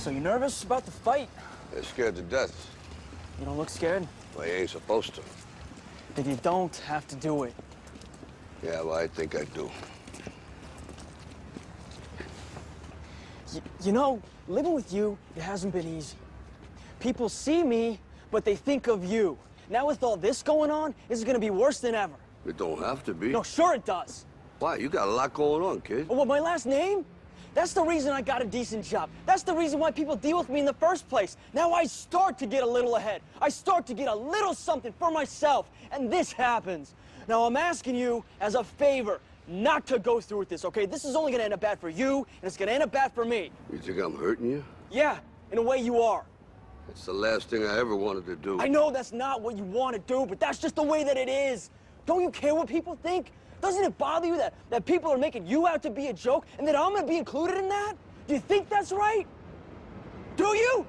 So you nervous about the fight? They're scared to death. You don't look scared? Well, you ain't supposed to. Then you don't have to do it. Yeah, well, I think I do. You know, living with you, it hasn't been easy. People see me, but they think of you. Now with all this going on, this is gonna be worse than ever. It don't have to be. No, sure it does. Why? You got a lot going on, kid. Oh, what, my last name? That's the reason I got a decent job. That's the reason why people deal with me in the first place. Now I start to get a little ahead. I start to get a little something for myself, and this happens. Now I'm asking you as a favor not to go through with this, okay? This is only gonna end up bad for you, and it's gonna end up bad for me. You think I'm hurting you? Yeah, in a way you are. That's the last thing I ever wanted to do. I know that's not what you want to do, but that's just the way that it is. Don't you care what people think? Doesn't it bother you that people are making you out to be a joke and that I'm gonna be included in that? Do you think that's right? Do you?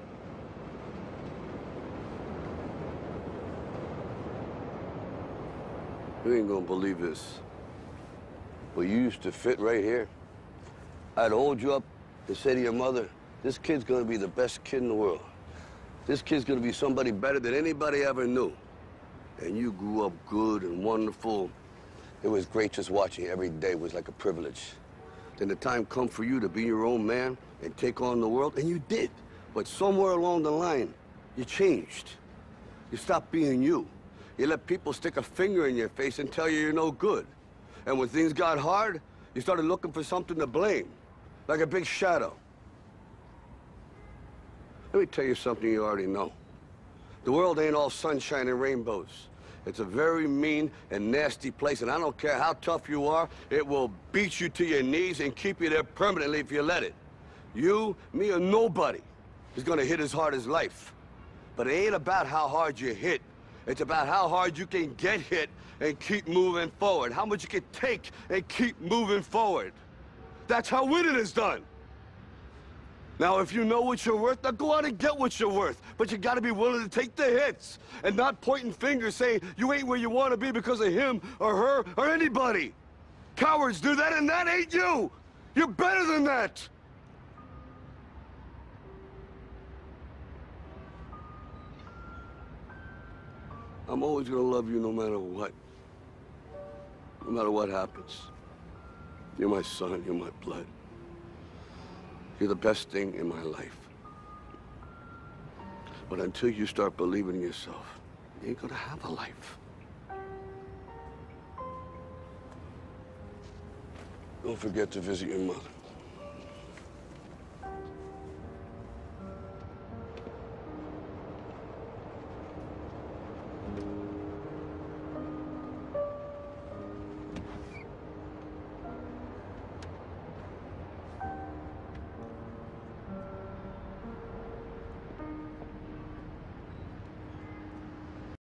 You ain't gonna believe this. But you used to fit right here. I'd hold you up and say to your mother, this kid's gonna be the best kid in the world. This kid's gonna be somebody better than anybody ever knew. And you grew up good and wonderful. It was great just watching you every day. It was like a privilege. Then the time come for you to be your own man and take on the world, and you did. But somewhere along the line, you changed. You stopped being you. You let people stick a finger in your face and tell you you're no good. And when things got hard, you started looking for something to blame, like a big shadow. Let me tell you something you already know. The world ain't all sunshine and rainbows. It's a very mean and nasty place, and I don't care how tough you are, it will beat you to your knees and keep you there permanently if you let it. You, me, or nobody is gonna hit as hard as life. But it ain't about how hard you hit. It's about how hard you can get hit and keep moving forward. How much you can take and keep moving forward. That's how winning is done. Now, if you know what you're worth, now go out and get what you're worth. But you gotta be willing to take the hits and not pointing fingers saying you ain't where you wanna be because of him or her or anybody. Cowards do that, and that ain't you. You're better than that. I'm always gonna love you no matter what. No matter what happens. You're my son, you're my blood. You're the best thing in my life. But until you start believing in yourself, you ain't gonna have a life. Don't forget to visit your mother.